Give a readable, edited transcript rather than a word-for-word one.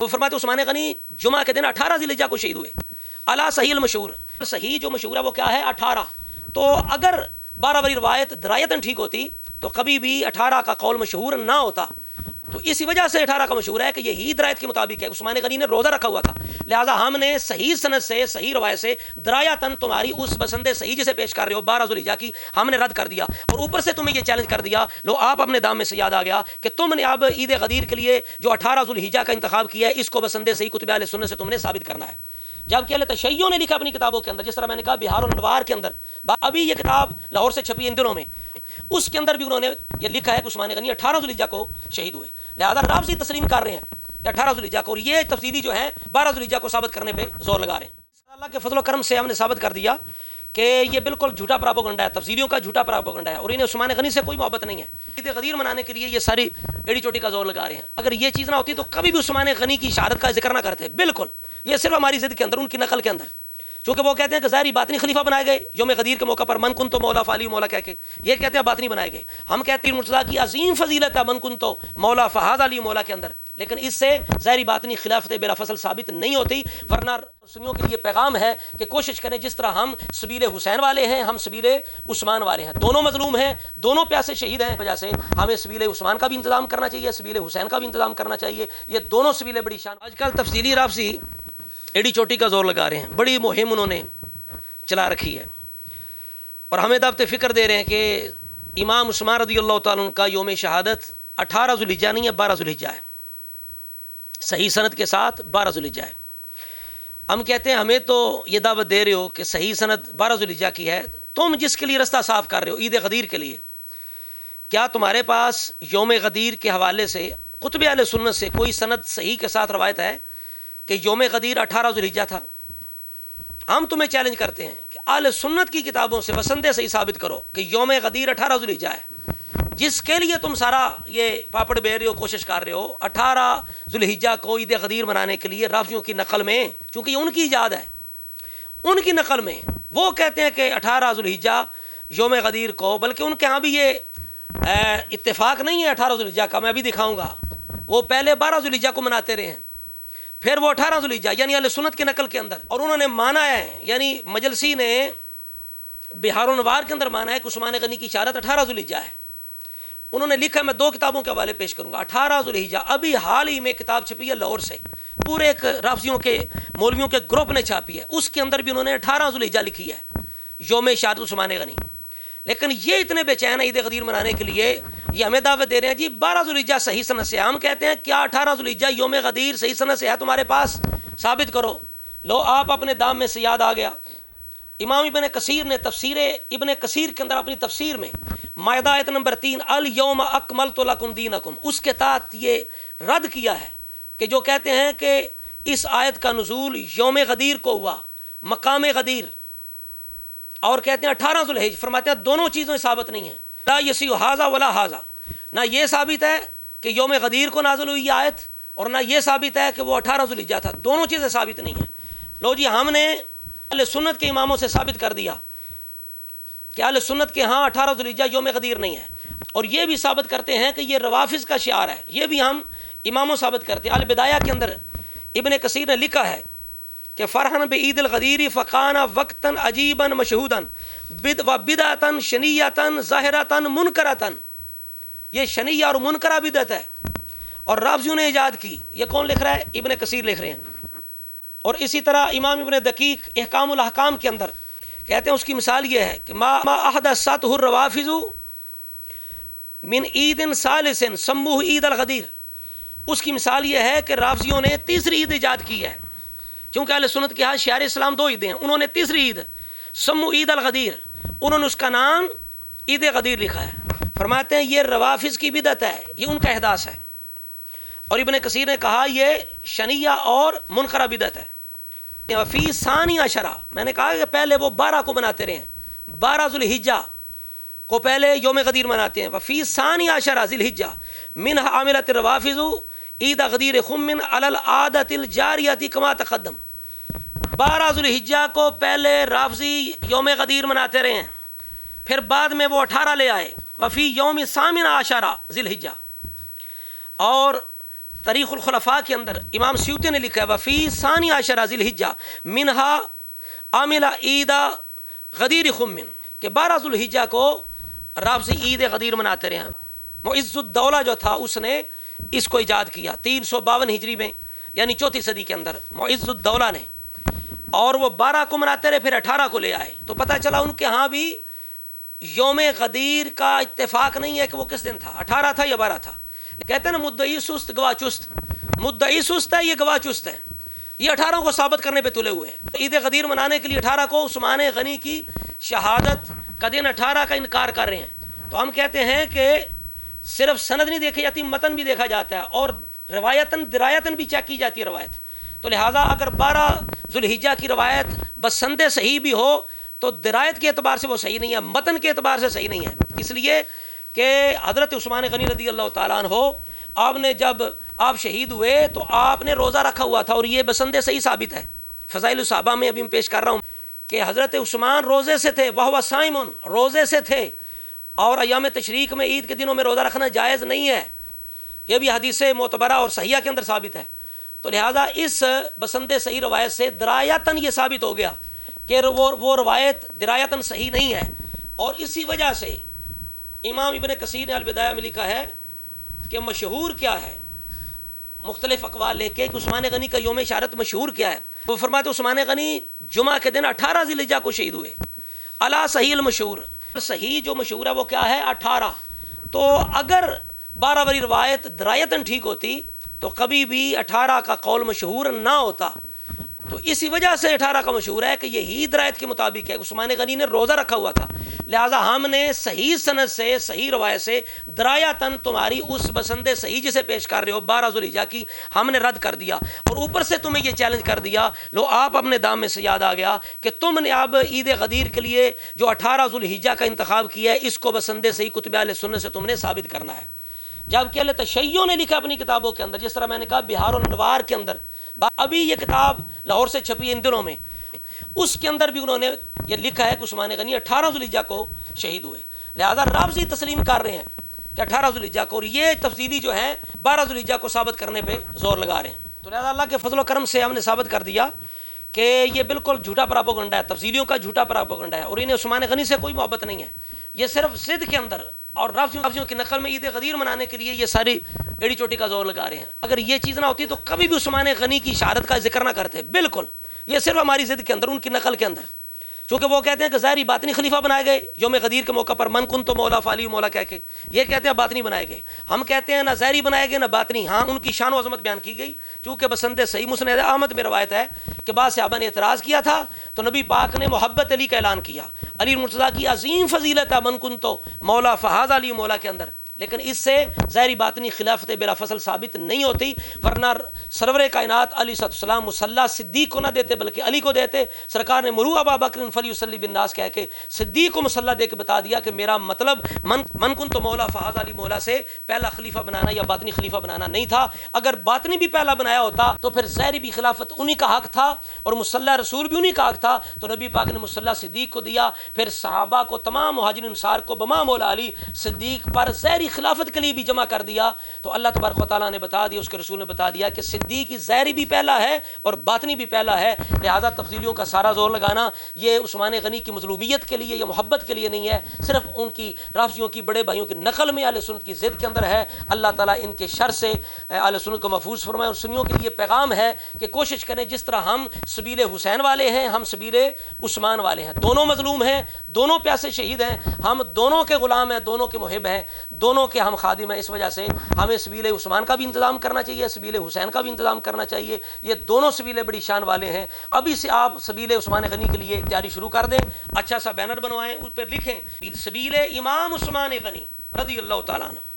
وہ فرماتے عثمان غنی جمعہ کے دن 18 ذی الحجہ کو شہید ہوئے. الا صحیح المشہور، صحیح جو مشہور ہے وہ کیا ہے 18. تو اگر 12 والی روایت درایتاً ٹھیک ہوتی تو کبھی بھی 18 کا قول مشہور نہ ہوتا. تو اسی وجہ سے 18 کا مشہور ہے کہ یہ ہی درایت کے مطابق ہے. عثمان غنی نے روزہ رکھا ہوا تھا، لہٰذا ہم نے صحیح سند سے صحیح روایت سے درایتاً تمہاری اس بسند صحیح جسے پیش کر رہے ہو 12 ذی الحجہ کی ہم نے رد کر دیا. اور اوپر سے تمہیں یہ چیلنج کر دیا، لو آپ اپنے دام میں سے یاد آ گیا کہ تم نے اب عید غدیر کے لیے جو 18 ذی الحجہ کا انتخاب کیا ہے اس کو بسند صحیح کتب اہل سنت سے تم نے ثابت کرنا ہے. جبکہ اہل تشیع نے لکھا اپنی کتابوں کے اندر، جس طرح میں نے کہا بہار الانوار کے اندر، ابھی یہ کتاب لاہور سے چھپی ان دنوں میں، اس کے اندر بھی انہوں نے یہ لکھا ہے کہ عثمان غنی 18 ذی الحجہ کو شہید ہوئے. لہذا رافضی تسلیم کر رہے ہیں 18 ذی الحجہ کو، اور یہ تفصیلی جو ہے 12 ذی الحجہ کو ثابت کرنے پہ زور لگا رہے ہیں. اللہ کے فضل و کرم سے ہم نے ثابت کر دیا کہ یہ بالکل جھوٹا پراپوگنڈا ہے، تفسیریوں کا جھوٹا پراپوگنڈا ہے، اور انہیں عثمان غنی سے کوئی محبت نہیں ہے. عید غدیر منانے کے لیے یہ ساری ایڑی چوٹی کا زور لگا رہے ہیں. اگر یہ چیز نہ ہوتی تو کبھی بھی عثمان غنی کی شہادت کا ذکر نہ کرتے. بالکل یہ صرف ہماری ضد کے اندر، ان کی نقل کے اندر، چونکہ وہ کہتے ہیں کہ ظاہری باطنی خلیفہ بنائے گئے یوم غدیر کے موقع پر، من کن تو مولا فعلی مولا کہہ کے، یہ کہتے ہیں باطنی بنائے گئے. ہم کہتے ہیں مرتضیٰ کی عظیم فضیلت ہے من کن تو مولا فہذا علی مولا کے اندر، لیکن اس سے ظاہری باطنی خلافت بلا فصل ثابت نہیں ہوتی. ورنہ سنیوں کے لیے پیغام ہے کہ کوشش کریں جس طرح ہم سبیل حسین والے ہیں ہم سبیل عثمان والے ہیں، دونوں مظلوم ہیں، دونوں پیاسے شہید ہیں، وجہ سے ہمیں سبیل عثمان کا بھی انتظام کرنا چاہیے، سبیل حسین کا بھی انتظام کرنا چاہیے. یہ دونوں سبیلیں بڑی شان. آج کل تفصیلی رافضی ایڑی چوٹی کا زور لگا رہے ہیں، بڑی مہم انہوں نے چلا رکھی ہے، اور ہمیں دعوت فکر دے رہے ہیں کہ امام عثمان رضی اللہ تعالیٰ عنہ کا یوم شہادت 18 ذی الحجہ نہیں ہے، 12 ذی الحجہ ہے. صحیح سند کے ساتھ 12 ذی الحجہ ہے. ہم کہتے ہیں ہمیں تو یہ دعوت دے رہے ہو کہ صحیح سند 12 ذی الحجہ کی ہے، تم جس کے لیے رستہ صاف کر رہے ہو عید غدیر کے لیے، کیا تمہارے پاس یوم غدیر کے حوالے سے کتب اہل سنت سے کوئی سند صحیح کے ساتھ روایت ہے کہ یوم غدیر 18 ذی الحجہ تھا؟ ہم تمہیں چیلنج کرتے ہیں کہ اہل سنت کی کتابوں سے بسندے سے ہی ثابت کرو کہ یوم غدیر 18 ذی الحجہ ہے، جس کے لیے تم سارا یہ پاپڑ بیل رہے ہو، کوشش کر رہے ہو 18 ذی الحجہ کو عید غدیر منانے کے لیے. رافضیوں کی نقل میں، چونکہ یہ ان کی ایجاد ہے، ان کی نقل میں وہ کہتے ہیں کہ 18 ذی الحجہ یوم غدیر کو، بلکہ ان کے ہاں بھی یہ اتفاق نہیں ہے 18 ذی الحجہ کا. میں بھی دکھاؤں گا، وہ پہلے 12 ذی الحجہ کو مناتے رہے ہیں، پھر وہ 18 ذی الحجہ یعنی اہل سنت کی نقل کے اندر، اور انہوں نے مانا ہے، یعنی مجلسی نے بہار الانوار کے اندر مانا ہے کہ عثمان غنی کی شہادت 18 ذی الحجہ ہے. انہوں نے لکھا ہے، میں 2 کتابوں کے حوالے پیش کروں گا. 18 ذی الحجہ ابھی حال ہی میں کتاب چھپی ہے لاہور سے، پورے ایک رافضیوں کے مولویوں کے گروپ نے چھاپی ہے، اس کے اندر بھی انہوں نے 18 ذی الحجہ لکھی ہے یوم شہادت عثمان غنی. لیکن یہ اتنے بے چین ہیں عید غدیر منانے کے لیے، یہ ہمیں دعوت دے رہے ہیں جی 12 ذی الحجہ صحیح سند سے. ہم کہتے ہیں کیا 18 ذی الحجہ یوم غدیر صحیح سند سے ہے تمہارے پاس؟ ثابت کرو. لو آپ اپنے دام میں سے یاد آ گیا. امام ابن کثیر نے تفسیر ابن کثیر کے اندر اپنی تفسیر میں مائدہ آیت نمبر 3 الیوم اکملت لکم دینکم، اس کے تحت یہ رد کیا ہے کہ جو کہتے ہیں کہ اس آیت کا نزول یوم غدیر کو ہوا، مقام غدیر، اور کہتے ہیں 18 ذی الحجہ. فرماتے ہیں دونوں چیزیں ثابت نہیں ہیں، لا یصیح ھذا ولا ھذا. نہ یہ ثابت ہے کہ یوم غدیر کو نازل ہوئی یہ آیت، اور نہ یہ ثابت ہے کہ وہ 18 ذی الحجہ تھا. دونوں چیزیں ثابت نہیں ہیں. لو جی ہم نے اہل سنت کے اماموں سے ثابت کر دیا کہ اہل سنت کے ہاں 18 ذی الحجہ یوم غدیر نہیں ہے، اور یہ بھی ثابت کرتے ہیں کہ یہ روافض کا شعار ہے. یہ بھی ہم اماموں ثابت کرتے ہیں. البدایہ کے اندر ابن کثیر نے لکھا ہے کہ فرحن بعید الغدیر فقان وقتاً عجیباً مشہوداً بدعتاً شنیعتاً ظاہرتاً منکرتاً. یہ شنیعہ اور منکرہ بدعت ہے اور رافضیوں نے ایجاد کی. یہ کون لکھ رہا ہے؟ ابن کثیر لکھ رہے ہیں. اور اسی طرح امام ابن دقیق احکام الاحکام کے اندر کہتے ہیں اس کی مثال یہ ہے کہ ما احدثتہ الروافض من عید ثالث سموہ عید الغدیر. اس کی مثال یہ ہے کہ رافضیوں نے تیسری عید ایجاد کی ہے، کیونکہ اہل سنت کے ہاں شعار اسلام 2 عیدیں ہیں. انہوں نے تیسری عید سمو عید الغدیر، انہوں نے اس کا نام عید غدیر لکھا ہے. فرماتے ہیں یہ روافض کی بدعت ہے، یہ ان کا احداث ہے. اور ابن کثیر نے کہا یہ شنیعہ اور منکرہ بدعت ہے. فی ثانی عشرہ، میں نے کہا کہ پہلے وہ 12 کو مناتے رہے ہیں، 12 ذی الحجہ کو پہلے یوم غدیر مناتے ہیں. وفی ثانی عشرہ ذی الحجہ منہ عاملت الروافض عید غدیر خم علی العادۃ الجاریۃ کما تقدم. 12 ذی الحجہ کو پہلے رافضی یوم غدیر مناتے رہے ہیں، پھر بعد میں وہ 18 لے آئے. وفی یوم ثامن عشرہ ذی الحجہ، اور تاریخ الخلفاء کے اندر امام سیوطی نے لکھا ہے وفی ثانی عشر ذی الحجہ منہا عامل عید غدیر خمن کہ 12 ذو الحجہ کو رافضی عید غدیر مناتے رہے ہیں. معز الدولہ جو تھا اس نے اس کو ایجاد کیا 352 ہجری میں یعنی 4تھی صدی کے اندر معز الدولہ نے, اور وہ 12 کو مناتے رہے پھر 18 کو لے آئے. تو پتہ چلا ان کے ہاں بھی یوم غدیر کا اتفاق نہیں ہے کہ وہ کس دن تھا, 18 تھا یا 12 تھا. کہتے ہیں نا مدعی سست گواہ چست, مدعی سست ہے یہ گواہ چست ہے, یہ 18 کو ثابت کرنے پہ تلے ہوئے ہیں. عید غدیر منانے کے لیے 18 کو عثمان غنی کی شہادت کا دن 18 کا انکار کر رہے ہیں. تو ہم کہتے ہیں کہ صرف سند نہیں دیکھی جاتی, متن بھی دیکھا جاتا ہے اور روایتاً درایتاً بھی چیک کی جاتی ہے روایت. تو لہٰذا اگر 12 ذو الحجہ کی روایت بسند صحیح بھی ہو تو درایت کے اعتبار سے وہ صحیح نہیں ہے, متن کے اعتبار سے صحیح نہیں ہے. اس لیے کہ حضرت عثمان غنی رضی اللہ تعالیٰ عنہ آپ نے جب آپ شہید ہوئے تو آپ نے روزہ رکھا ہوا تھا, اور یہ بسند صحیح ثابت ہے. فضائل الصحابہ میں ابھی میں پیش کر رہا ہوں کہ حضرت عثمان روزے سے تھے, وہو صائمٌ, روزے سے تھے, اور ایام تشریق میں عید کے دنوں میں روزہ رکھنا جائز نہیں ہے. یہ بھی حدیث معتبرہ اور صحیحہ کے اندر ثابت ہے. تو لہٰذا اس بسند صحیح روایت سے درایتاً یہ ثابت ہو گیا کہ وہ روایت درایتاً صحیح نہیں ہے. اور اسی وجہ سے امام ابن کثیر نے البدایہ میں لکھا ہے کہ مشہور کیا ہے, مختلف اقوال لے کے کہ عثمان غنی کا یوم شہادت مشہور کیا ہے. وہ فرماتے عثمان غنی جمعہ کے دن 18 ذی الحجہ کو شہید ہوئے. علی صحیح المشہور, صحیح جو مشہور ہے وہ کیا ہے 18. تو اگر 12 والی روایت درایتاً ٹھیک ہوتی تو کبھی بھی 18 کا قول مشہور نہ ہوتا. تو اسی وجہ سے 18 کا مشہور ہے کہ یہی درایت کے مطابق ہے. عثمان غنی نے روزہ رکھا ہوا تھا, لہٰذا ہم نے صحیح سند سے صحیح روایت سے درایتاً تمہاری اس بسند صحیح جسے پیش کر رہے ہو 12 ذو الحجہ کی ہم نے رد کر دیا, اور اوپر سے تمہیں یہ چیلنج کر دیا. لو آپ اپنے دام میں سے یاد آ گیا کہ تم نے اب عید غدیر کے لیے جو 18 ذو الحجہ کا انتخاب کیا ہے اس کو بسند صحیح کتب اہل سنت سے تم نے ثابت کرنا ہے. جبکہ اہل تشیع نے لکھا اپنی کتابوں کے اندر, جس طرح میں نے کہا بہار الانوار کے اندر, ابھی یہ کتاب لاہور سے چھپی ان دنوں میں, اس کے اندر بھی انہوں نے یہ لکھا ہے کہ عثمان غنی 18 ذو الحجہ کو شہید ہوئے. لہذا رافضی تسلیم کر رہے ہیں کہ 18 ذو الحجہ کو, اور یہ تفصیلی جو ہے 12 ذو الحجہ کو ثابت کرنے پہ زور لگا رہے ہیں. تو لہذا اللہ کے فضل و کرم سے ہم نے ثابت کر دیا کہ یہ بالکل جھوٹا پراپیگنڈا ہے, تفصیلیوں کا جھوٹا پراپیگنڈا ہے, اور انہیں عثمان غنی سے کوئی محبت نہیں ہے. یہ صرف ضد کے اندر اور رافضیوں کی نقل میں عید غدیر منانے کے لیے یہ ساری ایڑی چوٹی کا زور لگا رہے ہیں. اگر یہ چیز نہ ہوتی تو کبھی بھی عثمان غنی کی شہادت کا ذکر نہ کرتے. بالکل یہ صرف ہماری ضد کے اندر, ان کی نقل کے اندر, چونکہ وہ کہتے ہیں کہ ظاہری باطنی خلیفہ بنائے گئے یوم غدیر کے موقع پر, من کن تو مولا فعلی مولا کہہ کے, یہ کہتے ہیں باطنی بنائے گئے. ہم کہتے ہیں نہ ظاہری بنائے گئے نہ باطنی. ہاں ان کی شان و عظمت بیان کی گئی, چونکہ بسند صحیح مسند احمد میں روایت ہے کہ بعض صحابہ نے اعتراض کیا تھا تو نبی پاک نے محبت علی کا اعلان کیا. علی مرتضیٰ کی عظیم فضیلت ہے من کن تو مولا فہذا علی مولا کے اندر, لیکن اس سے ظاہری باطنی خلافت بلا فصل ثابت نہیں ہوتی, ورنہ سرور کائنات علیہ السلام مصلی صدیق کو نہ دیتے بلکہ علی کو دیتے. سرکار نے مرو ابا بکر فلیصلی بالناس کہہ کے صدیق کو مصلی دے کے بتا دیا کہ میرا مطلب من کن تو مولا فہذ علی مولا سے پہلا خلیفہ بنانا یا باطنی خلیفہ بنانا نہیں تھا. اگر باطنی بھی پہلا بنایا ہوتا تو پھر ظاہری بھی خلافت انہی کا حق تھا اور مصلی رسول بھی انہی کا حق تھا. تو نبی پاک نے مصلی صدیق کو دیا, پھر صحابہ کو تمام مہاجرین انصار کو بما مولا علی صدیق پر ظاہری خلافت کے لیے بھی جمع کر دیا. تو اللہ تبارک و تعالیٰ نے بتا دیا, اس کے رسول نے بتا دیا کہ صدیق ظاہری بھی پہلا ہے اور باطنی بھی پہلا ہے. لہذا تفضیلیوں کا سارا زور لگانا یہ عثمان غنی کی مظلومیت کے لیے یا محبت کے لیے نہیں ہے, صرف ان کی رافضیوں کی بڑے بھائیوں کی نقل میں اہل سنت کی ضد کے اندر ہے. اللہ تعالیٰ ان کے شر سے اہل سنت کو محفوظ فرمائے. اور سنیوں کے لیے پیغام ہے کہ کوشش کریں جس طرح ہم سبیل حسین والے ہیں ہم سبیل عثمان والے ہیں, دونوں مظلوم ہیں, دونوں پیاسے شہید ہیں, ہم دونوں کے غلام ہیں, دونوں کے محب ہیں, دونوں کے ہم خادم ہیں. اس وجہ سے ہمیں سبیل عثمان کا بھی انتظام کرنا چاہیے, سبیل حسین کا بھی انتظام کرنا چاہیے. یہ دونوں سبیلیں بڑی شان والے ہیں. ابھی سے آپ سبیل عثمان غنی کے لیے تیاری شروع کر دیں, اچھا سا بینر بنوائیں, اس پر لکھیں سبیل امام عثمان غنی رضی اللہ تعالیٰ عنہ.